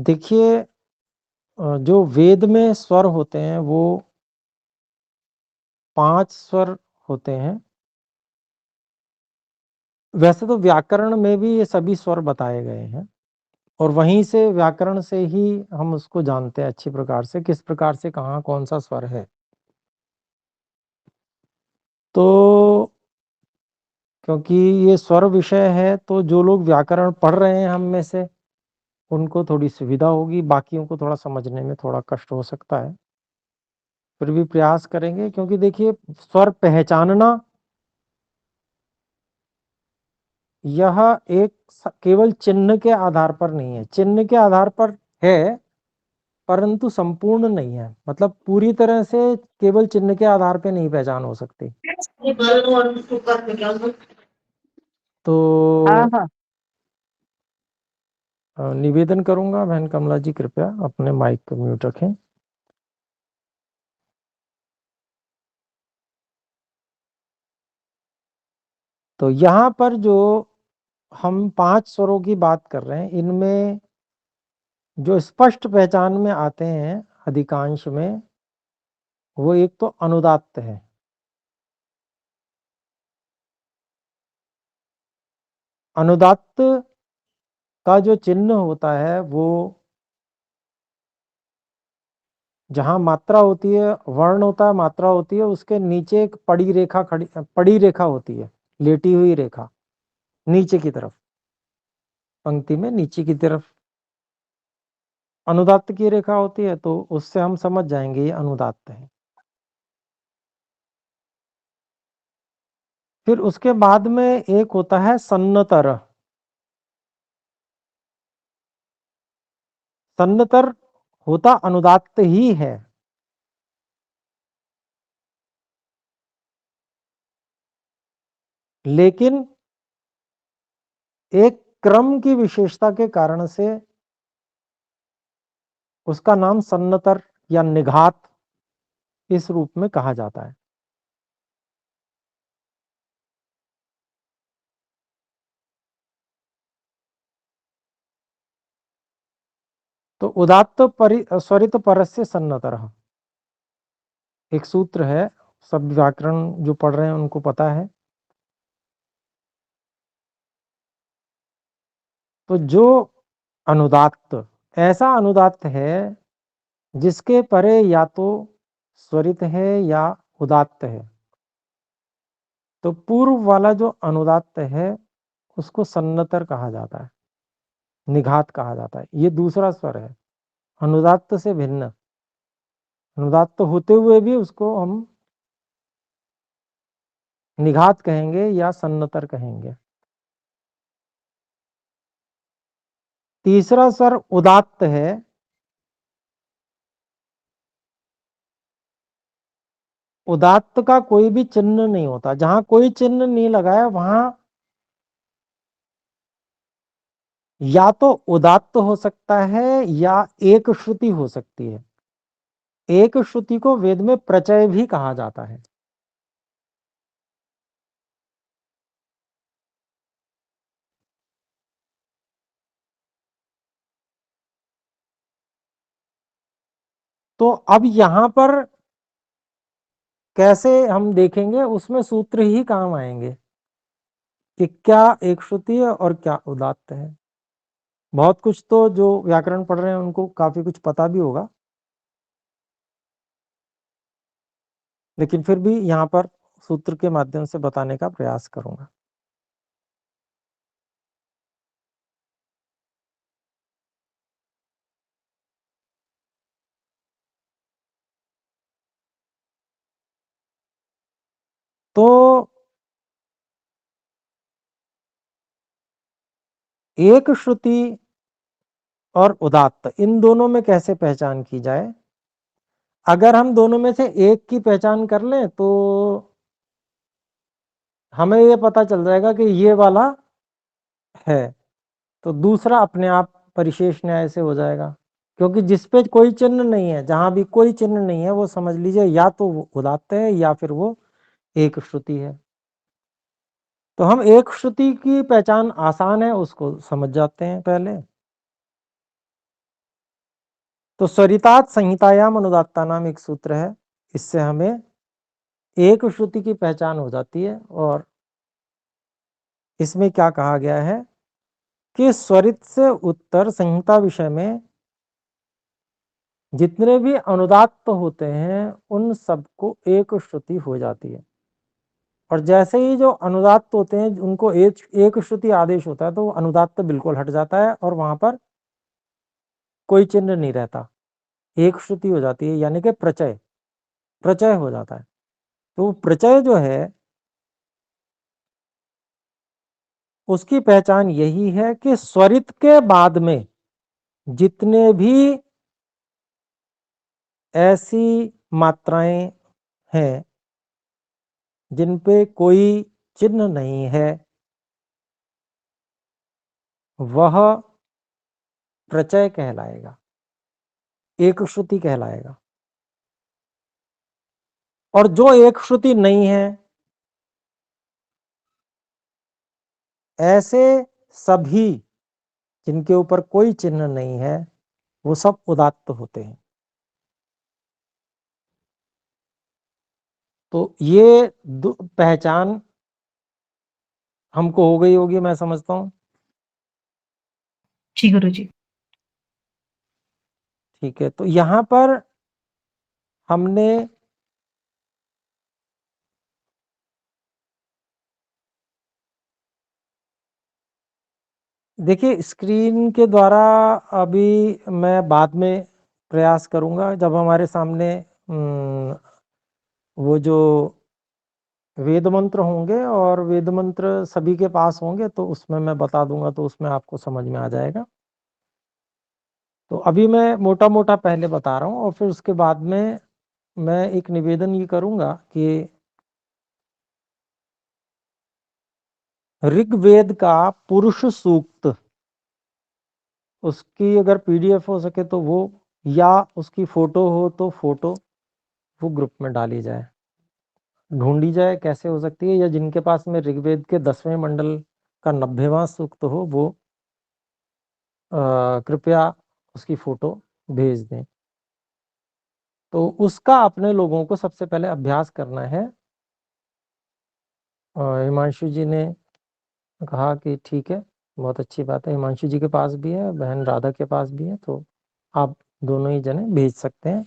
देखिए, जो वेद में स्वर होते हैं वो 5 स्वर होते हैं। वैसे तो व्याकरण में भी ये सभी स्वर बताए गए हैं और वहीं से व्याकरण से ही हम उसको जानते हैं अच्छी प्रकार से, किस प्रकार से कहाँ कौन-सा स्वर है। तो क्योंकि ये स्वर विषय है तो जो लोग व्याकरण पढ़ रहे हैं हम में से, उनको थोड़ी सुविधा होगी, बाकियों को थोड़ा समझने में थोड़ा कष्ट हो सकता है। फिर भी प्रयास करेंगे क्योंकि देखिए स्वर पहचानना यह एक केवल चिन्ह के आधार पर नहीं है। चिन्ह के आधार पर है, परंतु संपूर्ण नहीं है। मतलब पूरी तरह से केवल चिन्ह के आधार पे नहीं पहचान हो सकती। तो हाँ हाँ। निवेदन करूंगा बहन कमला जी, कृपया अपने माइक को म्यूट रखें। तो यहाँ पर जो हम 5 स्वरों की बात कर रहे हैं, इनमें जो स्पष्ट पहचान में आते हैं अधिकांश में, वो एक तो अनुदात्त है। अनुदात्त का जो चिन्ह होता है वो जहां मात्रा होती है, वर्ण होता है, मात्रा होती है, उसके नीचे एक पड़ी रेखा होती है, लेटी हुई रेखा नीचे की तरफ, पंक्ति में नीचे की तरफ अनुदात्त की रेखा होती है। तो उससे हम समझ जाएंगे ये अनुदात्त है। फिर उसके बाद में एक होता है सन्नतर। सन्नतर होता अनुदात्त ही है, लेकिन एक क्रम की विशेषता के कारण से उसका नाम सन्नतर या निघात इस रूप में कहा जाता है। तो उदात्त स्वरित परस्य सन्नतरः एक सूत्र है, सब व्याकरण जो पढ़ रहे हैं उनको पता है। तो जो अनुदात्त, ऐसा अनुदात्त है जिसके परे या तो स्वरित है या उदात्त है। तो पूर्व वाला जो अनुदात्त है उसको सन्नतर कहा जाता है, निघात कहा जाता है। ये दूसरा स्वर है, अनुदात्त से भिन्न। अनुदात्त होते हुए भी उसको हम निघात कहेंगे या सन्नतर कहेंगे। तीसरा स्वर उदात्त है। उदात्त का कोई भी चिन्ह नहीं होता, जहां कोई चिन्ह नहीं लगाया वहां या तो उदात्त हो सकता है या एक श्रुति हो सकती है। एक श्रुति को वेद में प्रचय भी कहा जाता है। तो अब यहां पर कैसे हम देखेंगे, उसमें सूत्र ही काम आएंगे कि क्या एक श्रुति है और क्या उदात्त है। बहुत कुछ तो जो व्याकरण पढ़ रहे हैं उनको काफी कुछ पता भी होगा, लेकिन फिर भी यहां पर सूत्र के माध्यम से बताने का प्रयास करूंगा। तो एक श्रुति और उदात्त, इन दोनों में कैसे पहचान की जाए। अगर हम दोनों में से एक की पहचान कर लें तो हमें ये पता चल जाएगा कि ये वाला है, तो दूसरा अपने आप परिशेष न्याय से हो जाएगा। क्योंकि जिस पे कोई चिन्ह नहीं है, जहां भी कोई चिन्ह नहीं है, वो समझ लीजिए या तो वो उदात्त है या फिर वो एक श्रुति है। तो हम एक श्रुति की पहचान आसान है, उसको समझ जाते हैं पहले। तो स्वरितात् संहितायाम अनुदात्ता नाम एक सूत्र है, इससे हमें एक श्रुति की पहचान हो जाती है। और इसमें क्या कहा गया है कि स्वरित से उत्तर संहिता विषय में जितने भी अनुदात्त होते हैं उन सबको एक श्रुति हो जाती है। और जैसे ही जो अनुदात्त होते हैं उनको एक श्रुति आदेश होता है तो अनुदात्त बिल्कुल हट जाता है और वहां पर कोई चिन्ह नहीं रहता, एक श्रुति हो जाती है, यानी कि प्रचय प्रचय हो जाता है। तो प्रचय जो है उसकी पहचान यही है कि स्वरित के बाद में जितने भी ऐसी मात्राएं हैं जिन पे कोई चिन्ह नहीं है वह प्रचय कहलाएगा, एक श्रुति कहलाएगा। और जो एक श्रुति नहीं है ऐसे सभी जिनके ऊपर कोई चिन्ह नहीं है वो सब उदात्त होते हैं। तो ये पहचान हमको हो गई होगी, मैं समझता हूं। जी गुरु जी। ठीक है, तो यहां पर हमने देखिए स्क्रीन के द्वारा अभी मैं बाद में प्रयास करूंगा जब हमारे सामने वो जो वेद मंत्र होंगे और वेद मंत्र सभी के पास होंगे तो उसमें मैं बता दूंगा, तो उसमें आपको समझ में आ जाएगा। तो अभी मैं मोटा मोटा पहले बता रहा हूं और फिर उसके बाद में मैं एक निवेदन ये करूंगा कि ऋग्वेद का पुरुष सूक्त उसकी अगर पीडीएफ हो सके तो वो, या उसकी फोटो हो तो फोटो वो ग्रुप में डाली जाए, ढूंढी जाए कैसे हो सकती है, या जिनके पास में ऋग्वेद के 10वें मंडल का 90वां सूक्त हो वो कृपया उसकी फोटो भेज दें। तो उसका अपने लोगों को सबसे पहले अभ्यास करना है। हिमांशु जी ने कहा कि ठीक है, बहुत अच्छी बात है, हिमांशु जी के पास भी है, बहन राधा के पास भी है, तो आप दोनों ही जने भेज सकते हैं।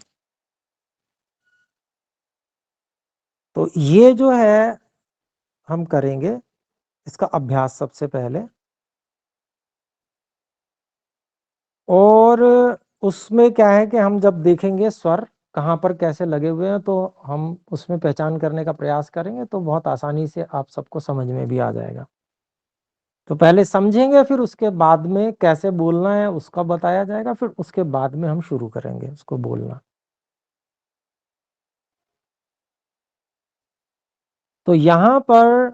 तो ये जो है हम करेंगे इसका अभ्यास सबसे पहले, और उसमें क्या है कि हम जब देखेंगे स्वर कहाँ पर कैसे लगे हुए हैं तो हम उसमें पहचान करने का प्रयास करेंगे, तो बहुत आसानी से आप सबको समझ में भी आ जाएगा। तो पहले समझेंगे फिर उसके बाद में कैसे बोलना है उसका बताया जाएगा, फिर उसके बाद में हम शुरू करेंगे उसको बोलना। तो यहां पर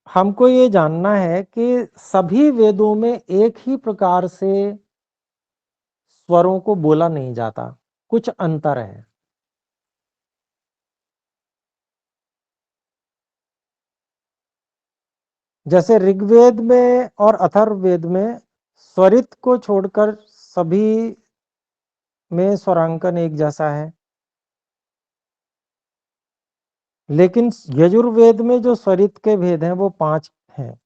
हमको ये जानना है कि सभी वेदों में एक ही प्रकार से स्वरों को बोला नहीं जाता, कुछ अंतर है। जैसे ऋग्वेद में और अथर्ववेद में स्वरित को छोड़कर सभी में स्वरांकन एक जैसा है, लेकिन यजुर्वेद में जो स्वरित के भेद हैं वो 5 हैं,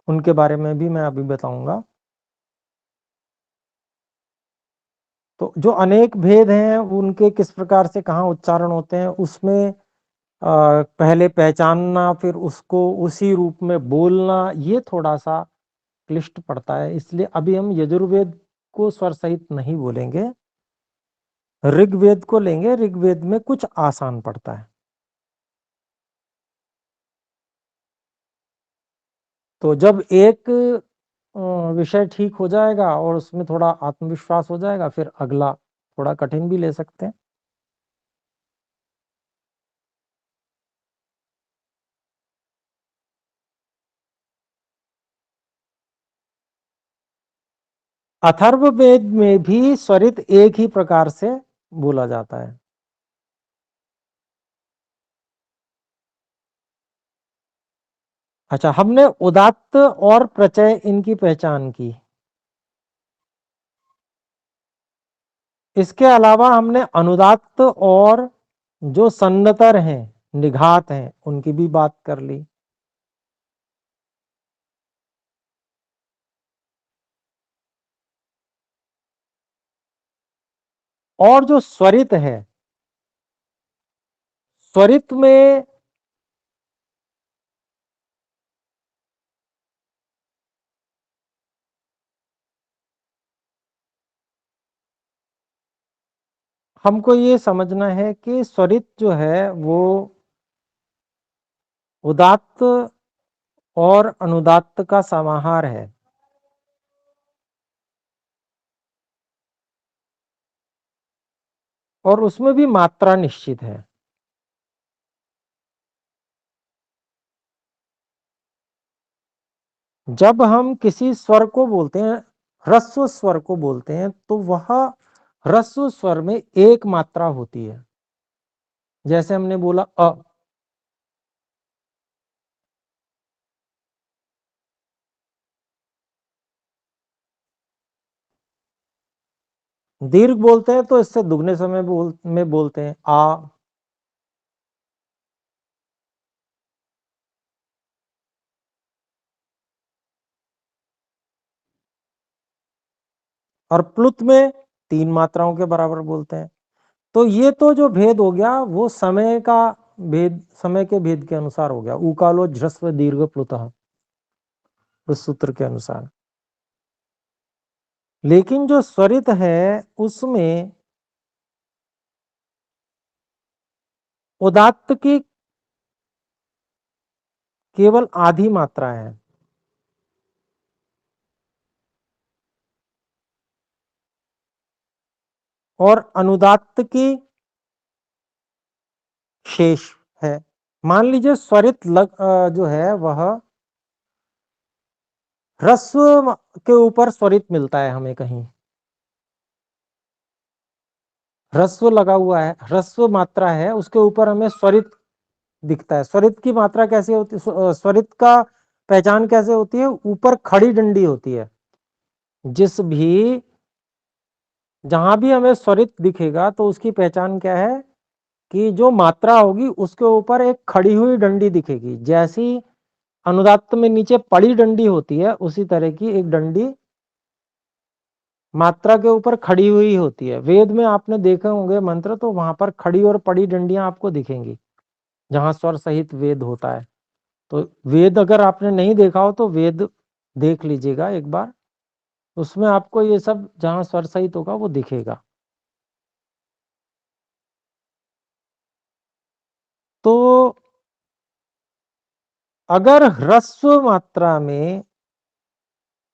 उनके बारे में भी मैं अभी बताऊंगा। तो जो अनेक भेद हैं उनके किस प्रकार से कहाँ उच्चारण होते हैं उसमें पहले पहचानना फिर उसको उसी रूप में बोलना ये थोड़ा सा क्लिष्ट पड़ता है, इसलिए अभी हम यजुर्वेद को स्वर सहित नहीं बोलेंगे, ऋग्वेद को लेंगे। ऋग्वेद में कुछ आसान पड़ता है। तो जब एक विषय ठीक हो जाएगा और उसमें थोड़ा आत्मविश्वास हो जाएगा फिर अगला थोड़ा कठिन भी ले सकते हैं। अथर्ववेद में भी स्वरित एक ही प्रकार से बोला जाता है। अच्छा, हमने उदात्त और प्रत्यय इनकी पहचान की। इसके अलावा हमने अनुदात्त और जो सन्नतर हैं, निघात हैं, उनकी भी बात कर ली। और जो स्वरित है, स्वरित में हमको ये समझना है कि स्वरित जो है वो उदात्त और अनुदात्त का समाहार है। और उसमें भी मात्रा निश्चित है। जब हम किसी स्वर को बोलते हैं, ह्रस्व स्वर को बोलते हैं, तो वह ह्रस्व स्वर में एक मात्रा होती है। जैसे हमने बोला अ, दीर्घ बोलते हैं तो इससे दुगने समय में बोलते हैं आ। और प्लुत में तीन मात्राओं के बराबर बोलते हैं। तो ये तो जो भेद हो गया वो समय का भेद, समय के भेद के अनुसार हो गया, उकालो ह्रस्व दीर्घ प्लुतः, उस सूत्र के अनुसार। लेकिन जो स्वरित है उसमें उदात्त की केवल आधी मात्रा है और अनुदात्त की शेष है। मान लीजिए स्वरित जो है वह ह्रस्व के ऊपर स्वरित मिलता है हमें कहीं, ह्रस्व लगा हुआ है, ह्रस्व मात्रा है, उसके ऊपर हमें स्वरित दिखता है। स्वरित की मात्रा कैसे होती है, स्वरित का पहचान कैसे होती है? ऊपर खड़ी डंडी होती है। जिस भी जहां भी हमें स्वरित दिखेगा तो उसकी पहचान क्या है कि जो मात्रा होगी उसके ऊपर एक खड़ी हुई डंडी दिखेगी। जैसी अनुदात्त में नीचे पड़ी डंडी होती है, उसी तरह की एक डंडी मात्रा के ऊपर खड़ी हुई होती है। वेद में आपने देखे होंगे मंत्र, तो वहां पर खड़ी और पड़ी डंडियां आपको दिखेंगी जहां स्वर सहित वेद होता है। तो वेद अगर आपने नहीं देखा हो तो वेद देख लीजिएगा एक बार, उसमें आपको ये सब जहां स्वर सहित होगा वो दिखेगा। तो अगर ह्रस्व मात्रा में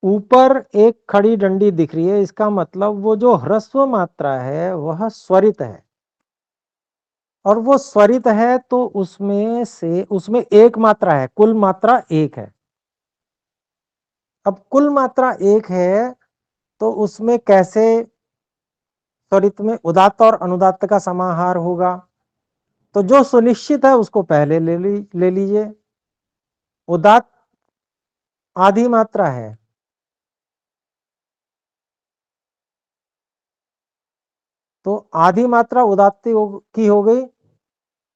ऊपर एक खड़ी डंडी दिख रही है, इसका मतलब वो जो ह्रस्व मात्रा है वह स्वरित है। और वो स्वरित है तो उसमें एक मात्रा है, कुल मात्रा एक है। अब कुल मात्रा एक है तो उसमें कैसे स्वरित में उदात्त और अनुदात्त का समाहार होगा? तो जो सुनिश्चित है उसको पहले ले लीजिए। उदात्त आधी मात्रा है, तो आधी मात्रा उदात्त की हो गई,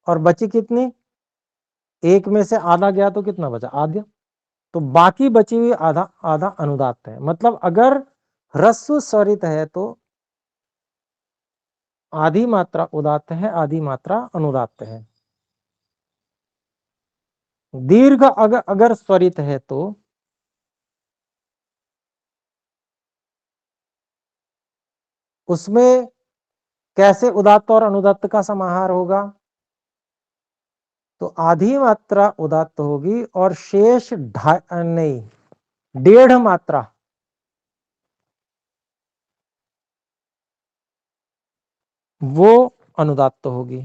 और बची कितनी? एक में से आधा गया तो कितना बचा? आधा। तो बाकी बची हुई आधा आधा अनुदात्त है। मतलब अगर ह्रस्व स्वरित है तो आधी मात्रा उदात्त है, आधी मात्रा अनुदात्त है। दीर्घ अगर अगर स्वरित है तो उसमें कैसे उदात्त और अनुदात्त का समाहार होगा? तो आधी मात्रा उदात्त होगी और शेष नहीं, डेढ़ मात्रा वो अनुदात्त होगी।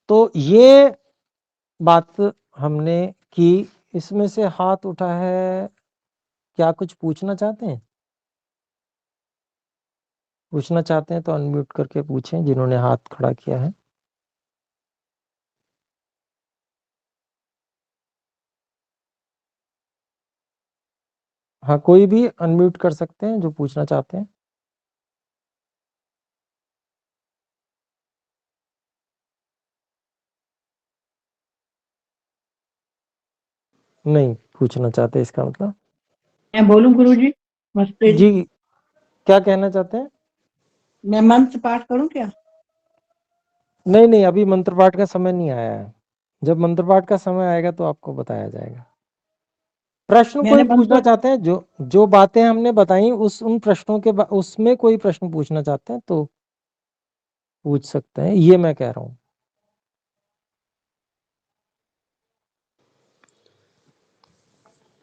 तो ये बात हमने कि इसमें से हाथ उठा है, क्या कुछ पूछना चाहते हैं? पूछना चाहते हैं तो अनम्यूट करके पूछें, जिन्होंने हाथ खड़ा किया है। हाँ, कोई भी अनम्यूट कर सकते हैं जो पूछना चाहते हैं। नहीं पूछना चाहते, इसका मतलब? मैं बोलूं गुरुजी? नमस्ते जी, क्या कहना चाहते हैं? मैं मंत्र पाठ करूं क्या? नहीं नहीं, अभी मंत्र पाठ का समय नहीं आया है। जब मंत्र पाठ का समय आएगा तो आपको बताया जाएगा। प्रश्न कोई मैंने पूछना मंत्र चाहते हैं? जो जो बातें हमने बताई उन प्रश्नों के उसमें कोई प्रश्न पूछना चाहते हैं तो पूछ सकते हैं, ये मैं कह रहा हूं।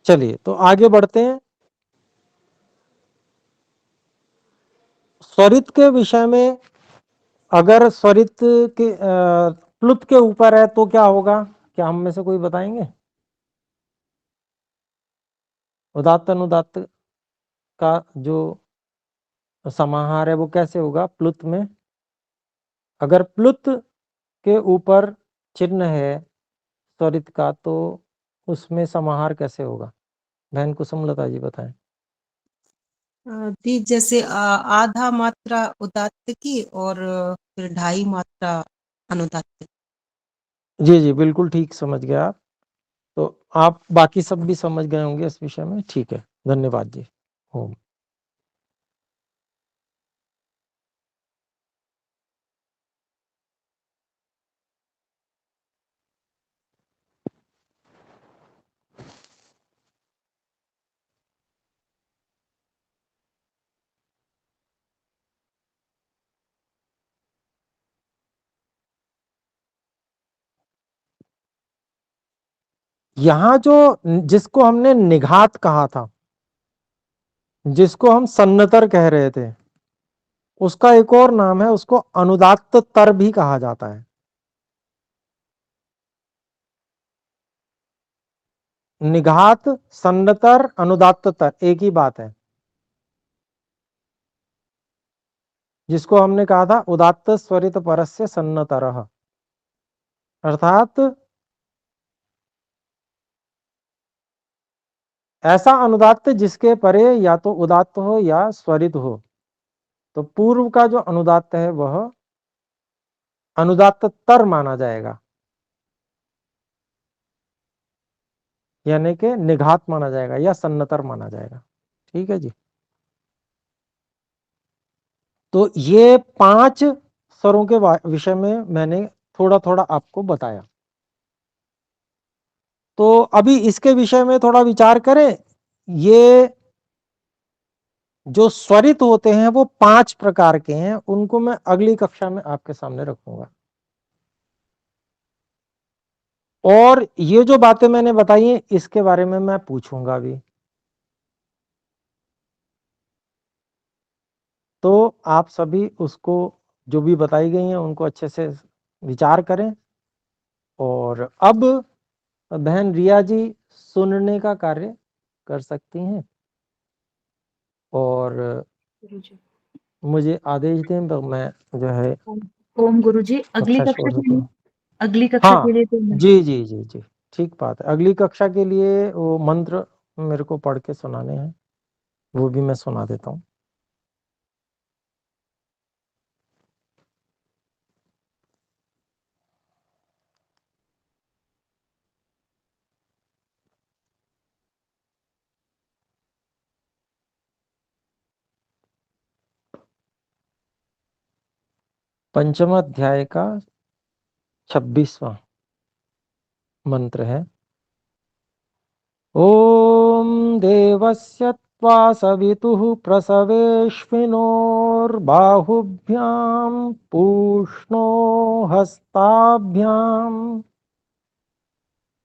चलिए तो आगे बढ़ते हैं। स्वरित के विषय में, अगर स्वरित के प्लुत के ऊपर है तो क्या होगा? क्या हम में से कोई बताएंगे? उदात्त अनुदात्त का जो समाहार है वो कैसे होगा प्लुत में? अगर प्लुत के ऊपर चिन्ह है स्वरित का तो उसमें समाहार कैसे होगा? बहन कुसुमलता जी बताएं। दी जैसे आधा मात्रा उदात्त की और फिर 2.5 मात्रा अनुदात्त। जी जी, बिल्कुल ठीक समझ गए आप। तो आप बाकी सब भी समझ गए होंगे इस विषय में। ठीक है, धन्यवाद जी। ओम। यहां जो जिसको हमने निघात कहा था, जिसको हम सन्नतर कह रहे थे, उसका एक और नाम है, उसको अनुदात्त तर भी कहा जाता है। निघात, सन्नतर, अनुदात्त तर एक ही बात है। जिसको हमने कहा था उदात्त स्वरित परस्य सन्नतरः, अर्थात ऐसा अनुदात्त जिसके परे या तो उदात्त हो या स्वरित हो। तो पूर्व का जो अनुदात्त है वह अनुदात्त तर माना जाएगा, यानी कि निघात माना जाएगा या सन्नतर माना जाएगा। ठीक है जी। तो ये 5 स्वरों के विषय में मैंने थोड़ा थोड़ा आपको बताया। तो अभी इसके विषय में थोड़ा विचार करें। ये जो स्वरित होते हैं वो 5 प्रकार के हैं, उनको मैं अगली कक्षा में आपके सामने रखूंगा। और ये जो बातें मैंने बताई हैं इसके बारे में मैं पूछूंगा भी। तो आप सभी उसको, जो भी बताई गई हैं उनको अच्छे से विचार करें। और अब बहन रिया जी सुनने का कार्य कर सकती हैं और गुरुजी। मुझे आदेश दें तो मैं जो है ओम गुरुजी, अगली कक्षा कक्षा छोड़ के देता लिए, हूँ। अगली कक्षा हाँ के लिए तो मैं जी जी जी जी, ठीक बात है। अगली कक्षा के लिए वो मंत्र मेरे को पढ़ के सुनाने हैं, वो भी मैं सुना देता हूँ। पंचम अध्याय का 26वां मंत्र है। ओम देवस्य त्वा सवितुः प्रसवेश्विनोर्बाहुभ्यां पूष्णो हस्ताभ्याम्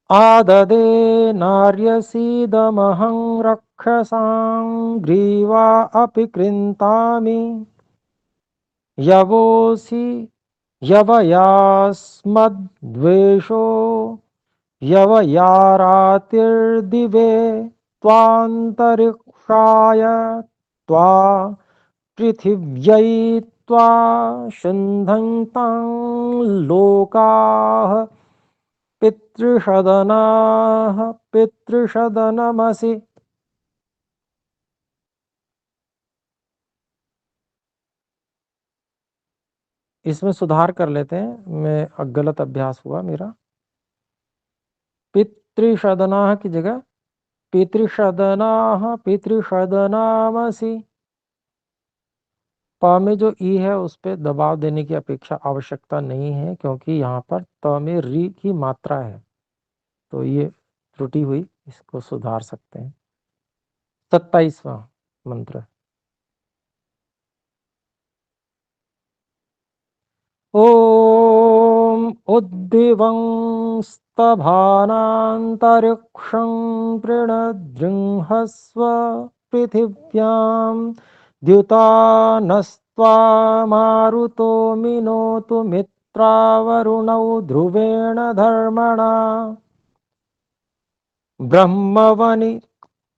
आददे नार्यसीदमहं रक्षसां ग्रीवा अपि कृन्तामि यवोऽसि यवयास्मद्द्वेषो यवयारातिर्दिवे त्वान्तरिक्षाय त्वा पृथिव्यै त्वा शुन्धन्तं लोकाः पितृषदनाः पितृषदनमसि। इसमें सुधार कर लेते हैं, मैं गलत अभ्यास हुआ मेरा। पितृषदनाः की जगह पितृषदनाः पितृषदनामसि। प में जो ई है उस पे दबाव देने की अपेक्षा आवश्यकता नहीं है, क्योंकि यहाँ पर त में री की मात्रा है, तो ये त्रुटि हुई, इसको सुधार सकते हैं। 27वां मंत्र। ॐ उद्दिवं स्तभानान्तरिक्षं प्रणदृंहस्व पृथिव्यां द्युतानस्त्वा मारुतो मिनोतु मित्रावरुणौ ध्रुवेण धर्मणा ब्रह्मवनि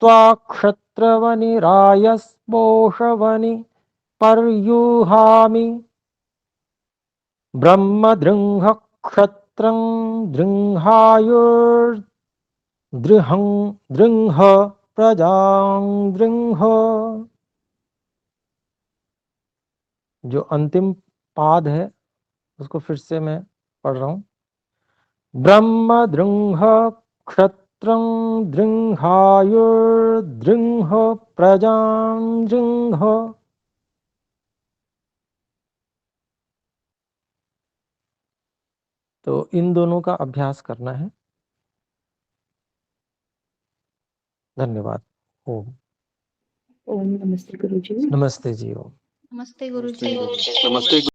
त्वा क्षत्रवनि रायस्पोषवनि पर्युहामि ब्रह्मदृंह क्षत्रं दृंहायुर्दृहं दृंह प्रजां दृंह। जो अंतिम पाद है उसको फिर से मैं पढ़ रहा हूं। ब्रह्मदृंह क्षत्रं दृंहायुर्दृंह प्रजां दृंह। तो इन दोनों का अभ्यास करना है। धन्यवाद। ओम। ओम नमस्ते गुरुजी। नमस्ते जी। ओम। नमस्ते गुरुजी। नमस्ते।